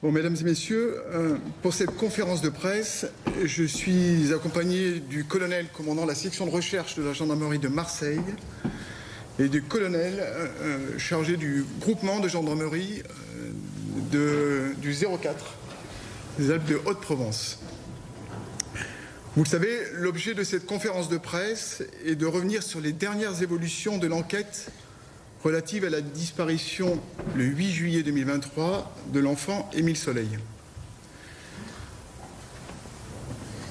Bon, mesdames et messieurs, pour cette conférence de presse, je suis accompagné du colonel commandant la section de recherche de la gendarmerie de Marseille et du colonel chargé du groupement de gendarmerie du 04 des Alpes de Haute-Provence. Vous le savez, l'objet de cette conférence de presse est de revenir sur les dernières évolutions de l'enquête relative à la disparition le 8 juillet 2023 de l'enfant Émile Soleil.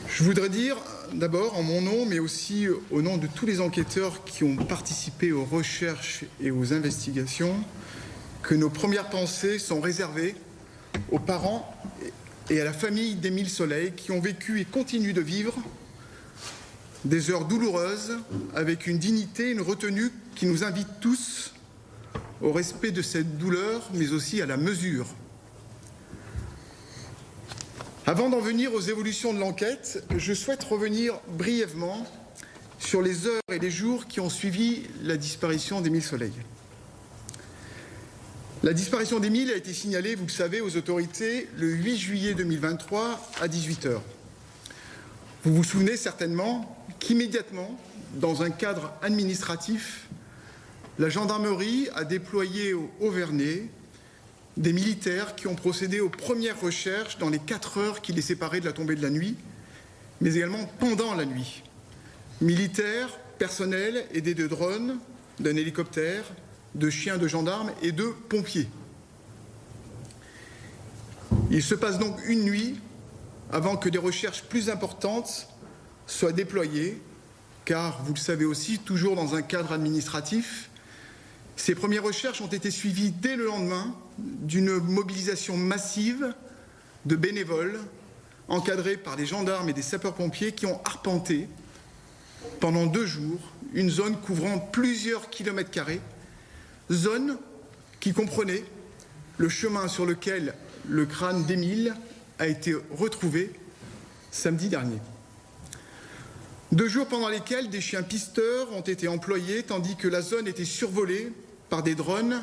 Je voudrais dire d'abord en mon nom, mais aussi au nom de tous les enquêteurs qui ont participé aux recherches et aux investigations, que nos premières pensées sont réservées aux parents et à la famille d'Émile Soleil qui ont vécu et continuent de vivre des heures douloureuses avec une dignité, une retenue qui nous invite tous au respect de cette douleur, mais aussi à la mesure. Avant d'en venir aux évolutions de l'enquête, je souhaite revenir brièvement sur les heures et les jours qui ont suivi la disparition d'Émile Soleil. La disparition d'Émile a été signalée, vous le savez, aux autorités le 8 juillet 2023 à 18h. Vous vous souvenez certainement qu'immédiatement, dans un cadre administratif, la gendarmerie a déployé au Haut-Vernay des militaires qui ont procédé aux premières recherches dans les 4 heures qui les séparaient de la tombée de la nuit, mais également pendant la nuit. Militaires, personnel aidés de drones, d'un hélicoptère, de chiens de gendarmes et de pompiers. Il se passe donc une nuit avant que des recherches plus importantes soient déployées, car, vous le savez aussi, toujours dans un cadre administratif, ces premières recherches ont été suivies dès le lendemain d'une mobilisation massive de bénévoles encadrés par des gendarmes et des sapeurs-pompiers qui ont arpenté pendant 2 jours une zone couvrant plusieurs kilomètres carrés, zone qui comprenait le chemin sur lequel le crâne d'Émile a été retrouvé samedi dernier. 2 jours pendant lesquels des chiens pisteurs ont été employés tandis que la zone était survolée par des drones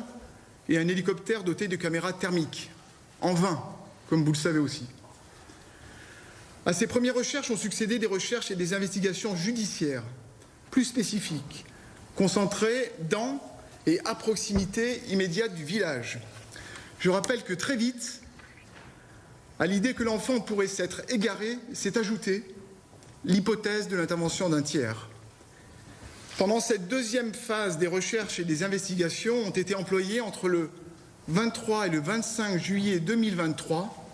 et un hélicoptère doté de caméras thermiques, en vain, comme vous le savez aussi. À ces premières recherches ont succédé des recherches et des investigations judiciaires plus spécifiques, concentrées dans et à proximité immédiate du village. Je rappelle que très vite, à l'idée que l'enfant pourrait s'être égaré, s'est ajoutée l'hypothèse de l'intervention d'un tiers. Pendant cette deuxième phase des recherches et des investigations ont été employés entre le 23 et le 25 juillet 2023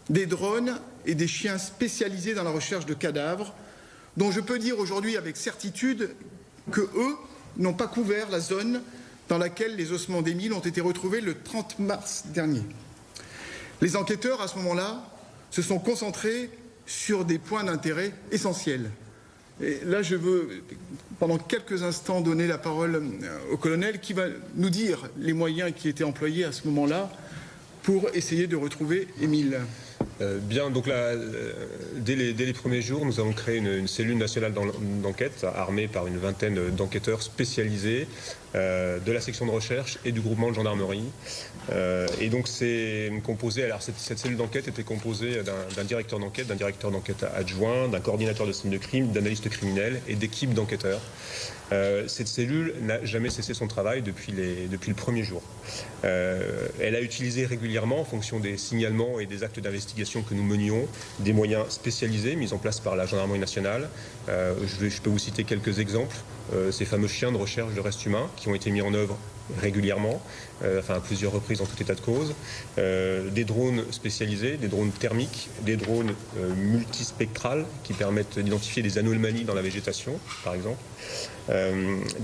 des drones et des chiens spécialisés dans la recherche de cadavres, dont je peux dire aujourd'hui avec certitude que eux n'ont pas couvert la zone dans laquelle les ossements d'Émile ont été retrouvés le 30 mars dernier. Les enquêteurs, à ce moment-là, se sont concentrés sur des points d'intérêt essentiels. Et là, je veux, pendant quelques instants, donner la parole au colonel qui va nous dire les moyens qui étaient employés à ce moment-là pour essayer de retrouver Émile. Bien, donc là, dès les premiers jours, nous avons créé une cellule nationale d'enquête armée par une vingtaine d'enquêteurs spécialisés de la section de recherche et du groupement de gendarmerie. Et donc c'est composé, alors cette cellule d'enquête était composée d'un directeur d'enquête adjoint, d'un coordinateur de scène de crime, d'analystes criminels et d'équipes d'enquêteurs. Cette cellule n'a jamais cessé son travail depuis le premier jour. Elle a utilisé régulièrement, en fonction des signalements et des actes d'investigation que nous menions, des moyens spécialisés mis en place par la gendarmerie nationale. Je peux vous citer quelques exemples. Ces fameux chiens de recherche de restes humains qui ont été mis en œuvre régulièrement, à plusieurs reprises en tout état de cause, des drones spécialisés, des drones thermiques, des drones multispectrales qui permettent d'identifier des anomalies dans la végétation, par exemple,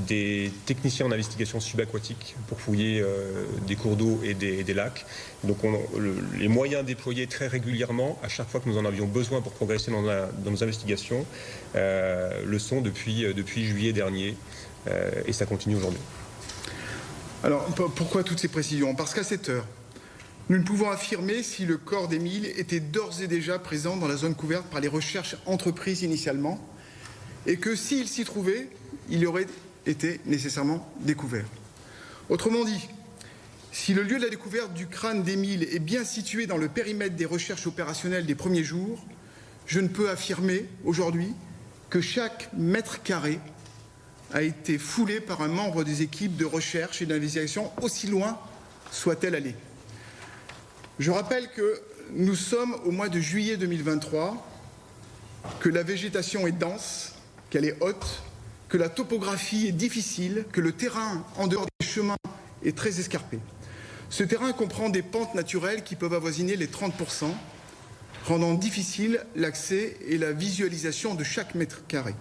des techniciens en investigation subaquatique pour fouiller des cours d'eau et des lacs. Donc les moyens déployés très régulièrement, à chaque fois que nous en avions besoin pour progresser dans nos investigations, le sont depuis juillet dernier, et ça continue aujourd'hui. Alors, pourquoi toutes ces précisions? Parce qu'à cette heure, nous ne pouvons affirmer si le corps d'Émile était d'ores et déjà présent dans la zone couverte par les recherches entreprises initialement, et que s'il s'y trouvait, il aurait été nécessairement découvert. Autrement dit, Si le lieu de la découverte du crâne d'Émile est bien situé dans le périmètre des recherches opérationnelles des premiers jours, je ne peux affirmer aujourd'hui que chaque mètre carré a été foulé par un membre des équipes de recherche et d'investigation, aussi loin soit-elle allée. Je rappelle que nous sommes au mois de juillet 2023, que la végétation est dense, qu'elle est haute, que la topographie est difficile, que le terrain en dehors des chemins est très escarpé. Ce terrain comprend des pentes naturelles qui peuvent avoisiner les 30%, rendant difficile l'accès et la visualisation de chaque mètre carré.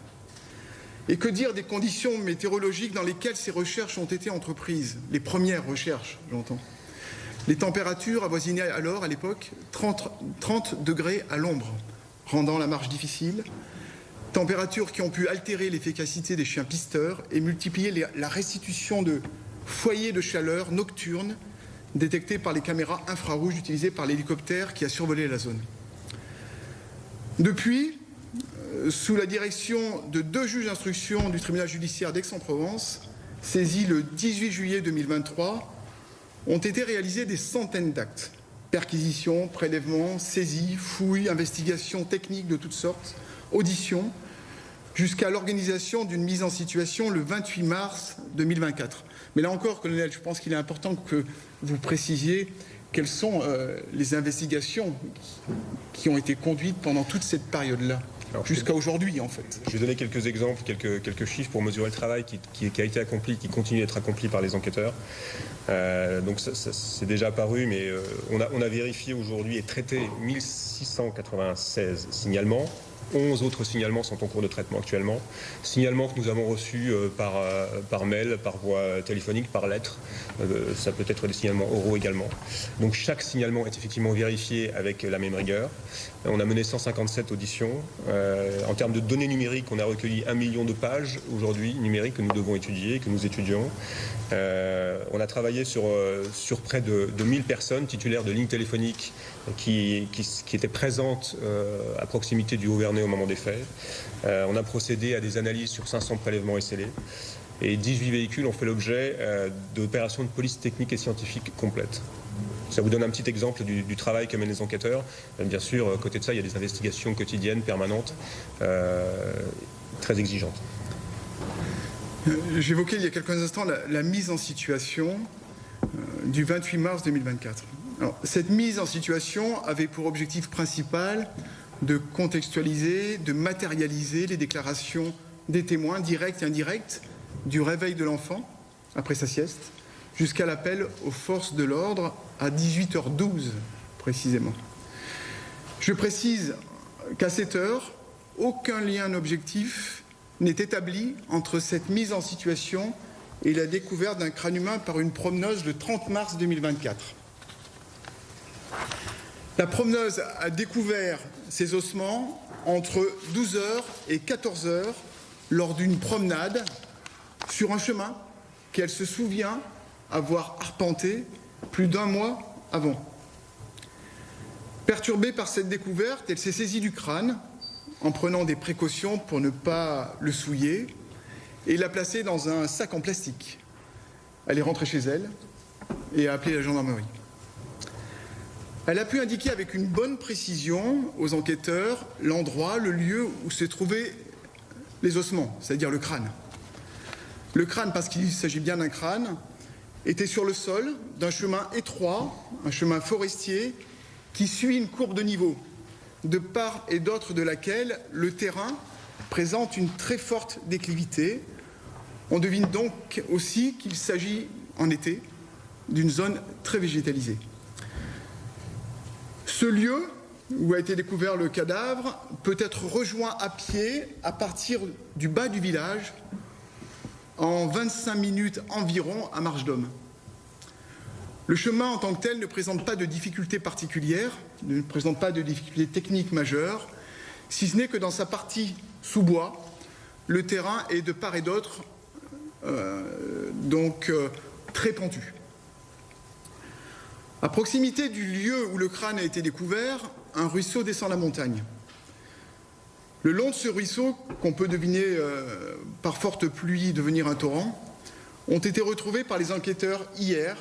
Et que dire des conditions météorologiques dans lesquelles ces recherches ont été entreprises, les premières recherches, j'entends. Les températures avoisinaient alors, à l'époque, 30 degrés à l'ombre, rendant la marche difficile. Températures qui ont pu altérer l'efficacité des chiens pisteurs et multiplier la restitution de foyers de chaleur nocturnes détectés par les caméras infrarouges utilisées par l'hélicoptère qui a survolé la zone. Depuis, sous la direction de 2 juges d'instruction du tribunal judiciaire d'Aix-en-Provence, saisis le 18 juillet 2023, ont été réalisés des centaines d'actes. Perquisitions, prélèvements, saisies, fouilles, investigations techniques de toutes sortes, auditions, jusqu'à l'organisation d'une mise en situation le 28 mars 2024. Mais là encore, colonel, je pense qu'il est important que vous précisiez quelles sont les investigations qui ont été conduites pendant toute cette période-là, jusqu'à aujourd'hui en fait. Je vais donner quelques exemples, quelques chiffres pour mesurer le travail qui a été accompli, qui continue d'être accompli par les enquêteurs. Donc c'est déjà apparu, mais on a vérifié aujourd'hui et traité 1696 signalements. 11 autres signalements sont en cours de traitement actuellement. Signalements que nous avons reçus par mail, par voie téléphonique, par lettre. Ça peut être des signalements oraux également. Donc chaque signalement est effectivement vérifié avec la même rigueur. On a mené 157 auditions. En termes de données numériques, on a recueilli 1 million de pages aujourd'hui numériques que nous devons étudier, que nous étudions. On a travaillé sur près de 1000 personnes titulaires de lignes téléphoniques qui étaient présentes à proximité du Haut-Vernay au moment des faits. On a procédé à des analyses sur 500 prélèvements et scellés. Et 18 véhicules ont fait l'objet d'opérations de police technique et scientifique complètes. Ça vous donne un petit exemple du travail que mènent les enquêteurs. Bien sûr, à côté de ça, il y a des investigations quotidiennes, permanentes, très exigeantes. J'évoquais il y a quelques instants la mise en situation du 28 mars 2024. Alors, cette mise en situation avait pour objectif principal de contextualiser, de matérialiser les déclarations des témoins directs et indirects du réveil de l'enfant après sa sieste jusqu'à l'appel aux forces de l'ordre à 18h12 précisément. Je précise qu'à cette heure, aucun lien objectif n'est établi entre cette mise en situation et la découverte d'un crâne humain par une promeneuse le 30 mars 2024. La promeneuse a découvert ces ossements entre 12h et 14h lors d'une promenade sur un chemin qu'elle se souvient avoir arpenté plus d'1 mois avant. Perturbée par cette découverte, elle s'est saisie du crâne en prenant des précautions pour ne pas le souiller et l'a placé dans un sac en plastique. Elle est rentrée chez elle et a appelé la gendarmerie. Elle a pu indiquer avec une bonne précision aux enquêteurs l'endroit, le lieu où se trouvaient les ossements, c'est-à-dire le crâne. Le crâne, parce qu'il s'agit bien d'un crâne, était sur le sol d'un chemin étroit, un chemin forestier, qui suit une courbe de niveau, de part et d'autre de laquelle le terrain présente une très forte déclivité. On devine donc aussi qu'il s'agit en été d'une zone très végétalisée. Ce lieu où a été découvert le cadavre peut être rejoint à pied à partir du bas du village en 25 minutes environ à marche d'homme. Le chemin en tant que tel ne présente pas de difficultés particulières, ne présente pas de difficultés techniques majeures, si ce n'est que dans sa partie sous bois, le terrain est de part et d'autre très pentu. À proximité du lieu où le crâne a été découvert, un ruisseau descend la montagne. Le long de ce ruisseau, qu'on peut deviner par forte pluie devenir un torrent, ont été retrouvés par les enquêteurs hier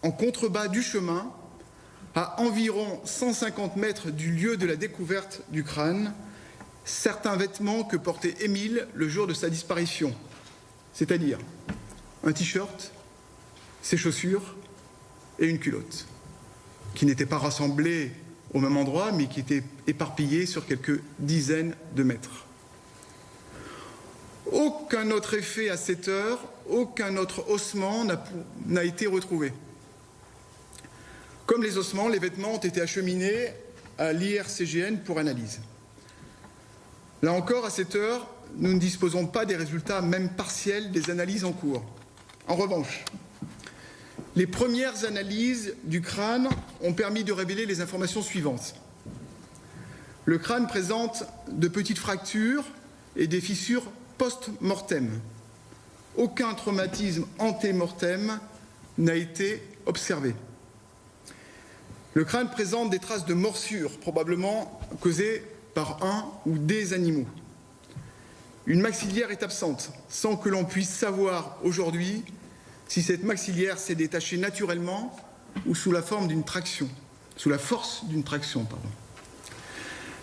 en contrebas du chemin, à environ 150 mètres du lieu de la découverte du crâne, certains vêtements que portait Émile le jour de sa disparition, c'est-à-dire un t-shirt, ses chaussures et une culotte, qui n'étaient pas rassemblés au même endroit, mais qui étaient éparpillés sur quelques dizaines de mètres. Aucun autre effet à cette heure, aucun autre ossement n'a été retrouvé. Comme les ossements, les vêtements ont été acheminés à l'IRCGN pour analyse. Là encore, à cette heure, nous ne disposons pas des résultats, même partiels, des analyses en cours. En revanche, les premières analyses du crâne ont permis de révéler les informations suivantes. Le crâne présente de petites fractures et des fissures post-mortem. Aucun traumatisme anté-mortem n'a été observé. Le crâne présente des traces de morsures, probablement causées par un ou des animaux. Une maxillaire est absente, sans que l'on puisse savoir aujourd'hui si cette maxillaire s'est détachée naturellement ou sous la forme d'une traction, sous la force d'une traction, pardon.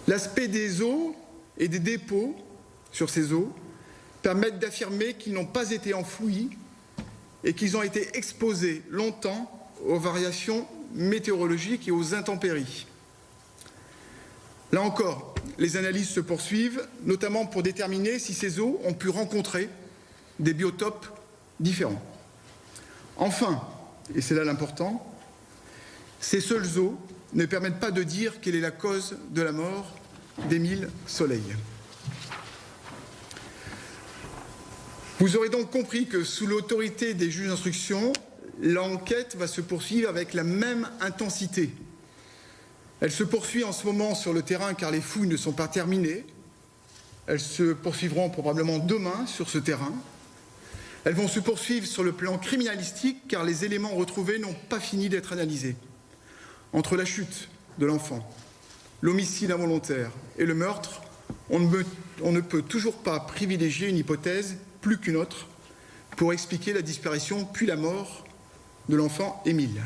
L'aspect des os et des dépôts sur ces os permettent d'affirmer qu'ils n'ont pas été enfouis et qu'ils ont été exposés longtemps aux variations météorologiques et aux intempéries. Là encore, les analyses se poursuivent, notamment pour déterminer si ces os ont pu rencontrer des biotopes différents. Enfin, et c'est là l'important, ces seuls os ne permettent pas de dire quelle est la cause de la mort d'Émile Soleil. Vous aurez donc compris que sous l'autorité des juges d'instruction, l'enquête va se poursuivre avec la même intensité. Elle se poursuit en ce moment sur le terrain car les fouilles ne sont pas terminées. Elles se poursuivront probablement demain sur ce terrain. Elles vont se poursuivre sur le plan criminalistique car les éléments retrouvés n'ont pas fini d'être analysés. Entre la chute de l'enfant, l'homicide involontaire et le meurtre, on ne peut toujours pas privilégier une hypothèse plus qu'une autre pour expliquer la disparition puis la mort de l'enfant Émile.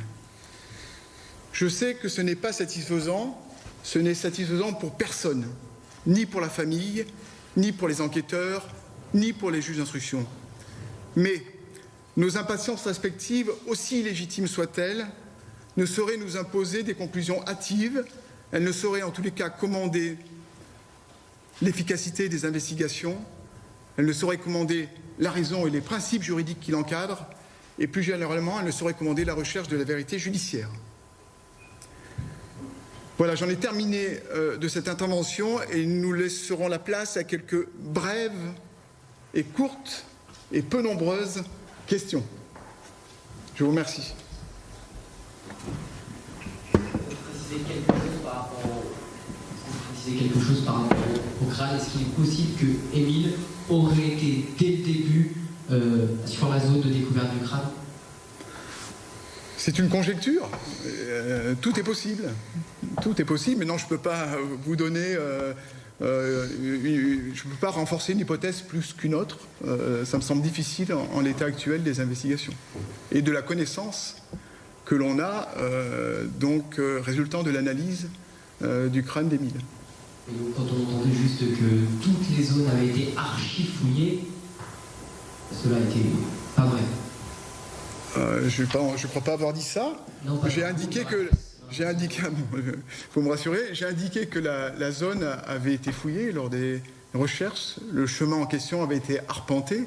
Je sais que ce n'est pas satisfaisant, ce n'est satisfaisant pour personne, ni pour la famille, ni pour les enquêteurs, ni pour les juges d'instruction. Mais nos impatiences respectives, aussi légitimes soient-elles, ne sauraient nous imposer des conclusions hâtives, elles ne sauraient en tous les cas commander l'efficacité des investigations, elles ne sauraient commander la raison et les principes juridiques qui l'encadrent, et plus généralement, elles ne sauraient commander la recherche de la vérité judiciaire. Voilà, j'en ai terminé de cette intervention et nous laisserons la place à quelques brèves et courtes et peu nombreuses questions. Je vous remercie. Préciser quelque chose par rapport au crâne. Est-ce qu'il est possible que Émile aurait été dès le début sur la zone de découverte du crâne? C'est une conjecture. Tout est possible. Tout est possible. Maintenant, je ne peux pas vous donner... je ne peux pas renforcer une hypothèse plus qu'une autre. Ça me semble difficile en l'état actuel des investigations et de la connaissance que l'on a, résultant de l'analyse du crâne d'Émile. Quand on entendait juste que toutes les zones avaient été archi-fouillées, cela n'était pas vrai. Je ne crois pas avoir dit ça. J'ai indiqué que... faut me rassurer, j'ai indiqué que la zone avait été fouillée lors des recherches, le chemin en question avait été arpenté,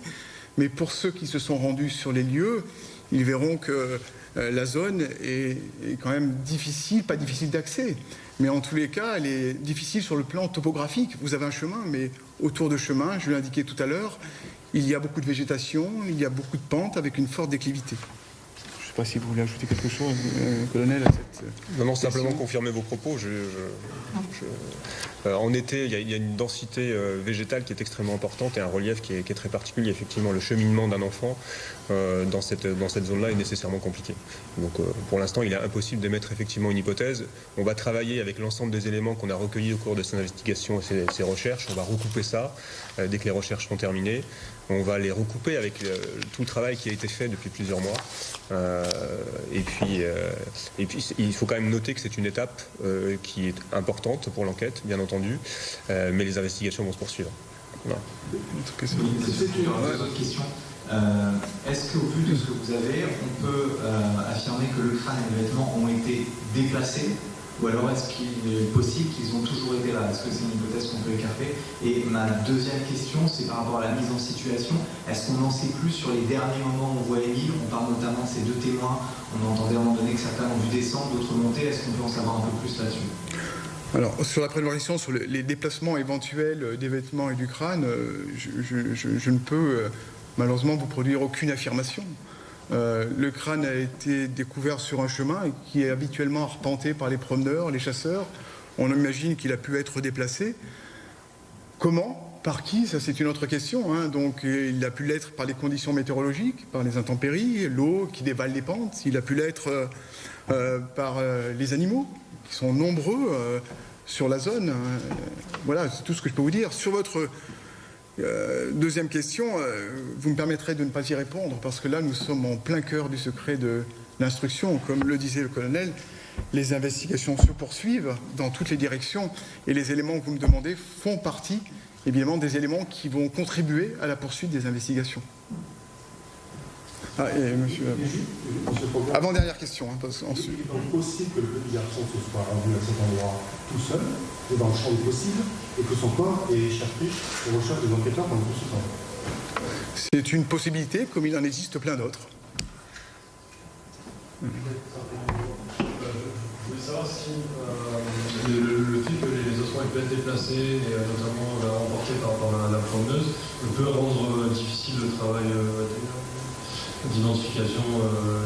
mais pour ceux qui se sont rendus sur les lieux, ils verront que la zone est quand même difficile, pas difficile d'accès, mais en tous les cas, elle est difficile sur le plan topographique. Vous avez un chemin, mais autour de chemin, je l'ai indiqué tout à l'heure, il y a beaucoup de végétation, il y a beaucoup de pentes avec une forte déclivité. Je ne sais pas si vous voulez ajouter quelque chose, colonel, à cette... Non, simplement confirmer vos propos. En été, il y a une densité végétale qui est extrêmement importante et un relief qui est très particulier. Effectivement, le cheminement d'un enfant dans cette zone-là est nécessairement compliqué. Donc, pour l'instant, il est impossible d'émettre effectivement une hypothèse. On va travailler avec l'ensemble des éléments qu'on a recueillis au cours de ces investigations et ces recherches. On va recouper ça dès que les recherches seront terminées. On va les recouper avec tout le travail qui a été fait depuis plusieurs mois. Et puis, il faut quand même noter que c'est une étape qui est importante pour l'enquête, bien entendu, mais les investigations vont se poursuivre. Voilà. C'est une autre question. Est-ce qu'au vu de ce que vous avez, on peut affirmer que le crâne et les vêtements ont été déplacés, ou alors est-ce qu'il est possible qu'ils ont toujours été là? Est-ce que c'est une hypothèse qu'on peut écarter? Et ma deuxième question, c'est par rapport à la mise en situation. Est-ce qu'on en sait plus sur les derniers moments où on voit Émile? On parle notamment de ces deux témoins. On entendait à un moment donné que certains ont vu descendre, d'autres monter. Est-ce qu'on peut en savoir un peu plus là-dessus? Alors, sur la première question, sur les déplacements éventuels des vêtements et du crâne, je ne peux malheureusement vous produire aucune affirmation. Le crâne a été découvert sur un chemin qui est habituellement arpenté par les promeneurs, les chasseurs. On imagine qu'il a pu être déplacé. Comment? Par qui? Ça, c'est une autre question. Hein. Donc, il a pu l'être par les conditions météorologiques, par les intempéries, l'eau qui dévale les pentes. Il a pu l'être par les animaux, qui sont nombreux sur la zone. Voilà, c'est tout ce que je peux vous dire. Sur votre deuxième question, vous me permettrez de ne pas y répondre, parce que là, nous sommes en plein cœur du secret de l'instruction. Comme le disait le colonel, les investigations se poursuivent dans toutes les directions, et les éléments que vous me demandez font partie, évidemment, des éléments qui vont contribuer à la poursuite des investigations. Ah, et monsieur... Avant-dernière question. Hein, parce ensuite... Il est possible que le petit garçon se soit rendu à cet endroit tout seul, et dans le champ des possibles, et que son corps ait échappé aux recherches des enquêteurs pendant tout ce temps. C'est une possibilité, comme il en existe plein d'autres. Je voulais savoir si le fait que les ossements aient pu être déplacés, et notamment emportés par la promeneuse, peut rendre difficile le travail d'identification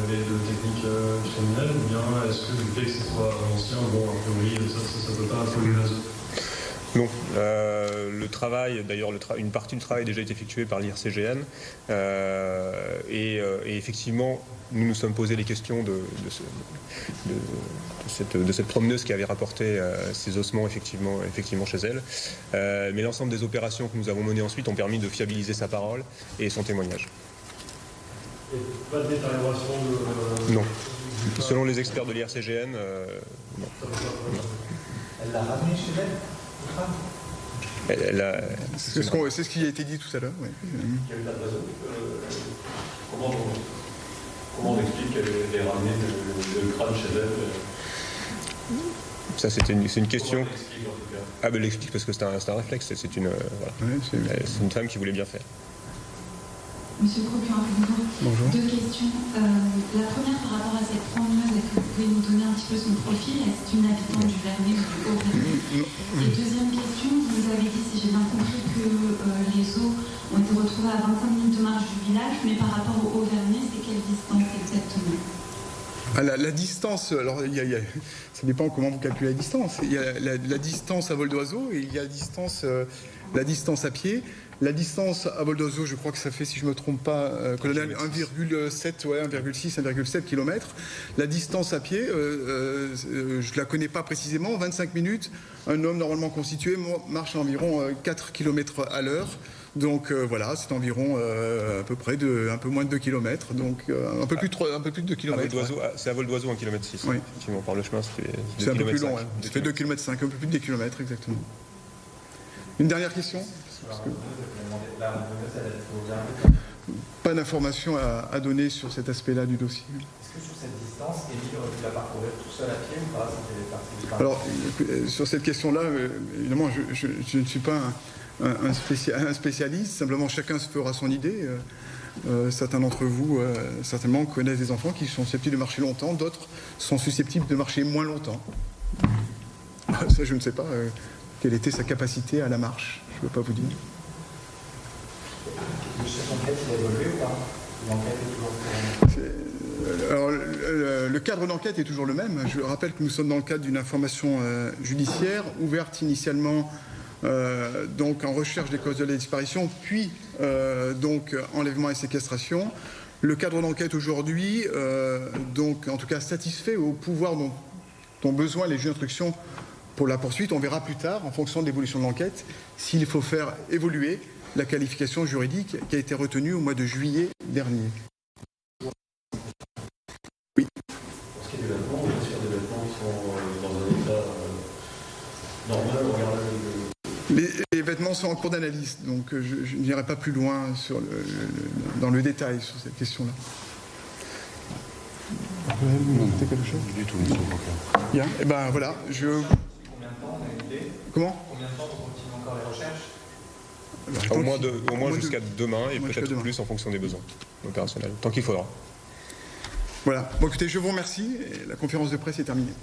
et de technique criminelle, ou bien est-ce que le fait que ce soit ancien, bon, a priori, ça ne peut pas polluer la zone? Non. Le travail, d'ailleurs, une partie du travail a déjà été effectuée par l'IRCGN. Et effectivement, nous nous sommes posé les questions de cette promeneuse qui avait rapporté ses ossements effectivement chez elle. Mais l'ensemble des opérations que nous avons menées ensuite ont permis de fiabiliser sa parole et son témoignage. Et pas de détérioration de... Non. Selon les experts de l'IRCGN, non. Elle l'a ramené chez elle? C'est ce qui a été dit tout à l'heure. Oui. Il y a eu la raison. Comment on explique qu'elle ait ramené le crâne chez elle? Ça, c'est une question. Comment elle l'explique, en tout cas? Ah, ben, elle l'explique parce que c'est un réflexe. C'est une femme qui voulait bien faire. Monsieur le procureur, bonjour. Deux questions. La première par rapport à cette promeneuse, est-ce que vous pouvez nous donner un petit peu son profil? Est-ce une habitante du Vernet ou du Haut-Vernet? Et deuxième question, vous avez dit, si j'ai bien compris, que les os ont été retrouvés à 25 minutes de marche du village, mais par rapport au Haut-Vernet, c'est quelle distance exactement? La distance, alors ça dépend comment vous calculez la distance. Il y a la distance à vol d'oiseau et il y a la distance à pied. La distance à vol d'oiseau, je crois que ça fait, si je ne me trompe pas, colonel, 1,7, ouais, 1,6, 1,7 km. La distance à pied, je ne la connais pas précisément, 25 minutes. Un homme normalement constitué marche à environ 4 km à l'heure. Donc voilà, c'est environ à peu près un peu moins de 2 km, donc un peu plus de 2 km. C'est à vol d'oiseau 1,6 km. Oui. Effectivement, par le chemin, c'est un peu plus long, ça fait 2,5 km, un peu plus de 2 km exactement. Une dernière question? Pas d'informations à donner sur cet aspect-là du dossier. Est-ce que sur cette distance, Émile aurait pu la parcourir tout seul à pied ou pas? Alors, sur cette question-là, évidemment, je ne suis pas un spécialiste, simplement chacun se fera son idée. Certains d'entre vous, certainement, connaissent des enfants qui sont susceptibles de marcher longtemps, d'autres sont susceptibles de marcher moins longtemps. Ça, je ne sais pas quelle était sa capacité à la marche, je ne peux pas vous dire. Cette enquête, il a évolué ou pas? L'enquête est toujours... Alors, le cadre d'enquête est toujours le même. Je rappelle que nous sommes dans le cadre d'une information judiciaire ouverte initialement donc en recherche des causes de la disparition, puis donc enlèvement et séquestration. Le cadre d'enquête aujourd'hui, donc en tout cas satisfait au pouvoir dont ont besoin les juges d'instruction pour la poursuite. On verra plus tard, en fonction de l'évolution de l'enquête, s'il faut faire évoluer la qualification juridique qui a été retenue au mois de juillet dernier. normal au regard Les vêtements sont en cours d'analyse, donc je n'irai pas plus loin dans le détail sur cette question-là. Vous ajoutez quelque chose ? Du tout, monsieur le procureur. Bien, et ben voilà, Combien de temps on a une idée ? Comment ? Combien de temps on continue encore les recherches ? Au moins jusqu'à demain et jusqu'à peut-être demain. plus en fonction des besoins opérationnels, tant qu'il faudra. Voilà. Bon, écoutez, je vous remercie et la conférence de presse est terminée.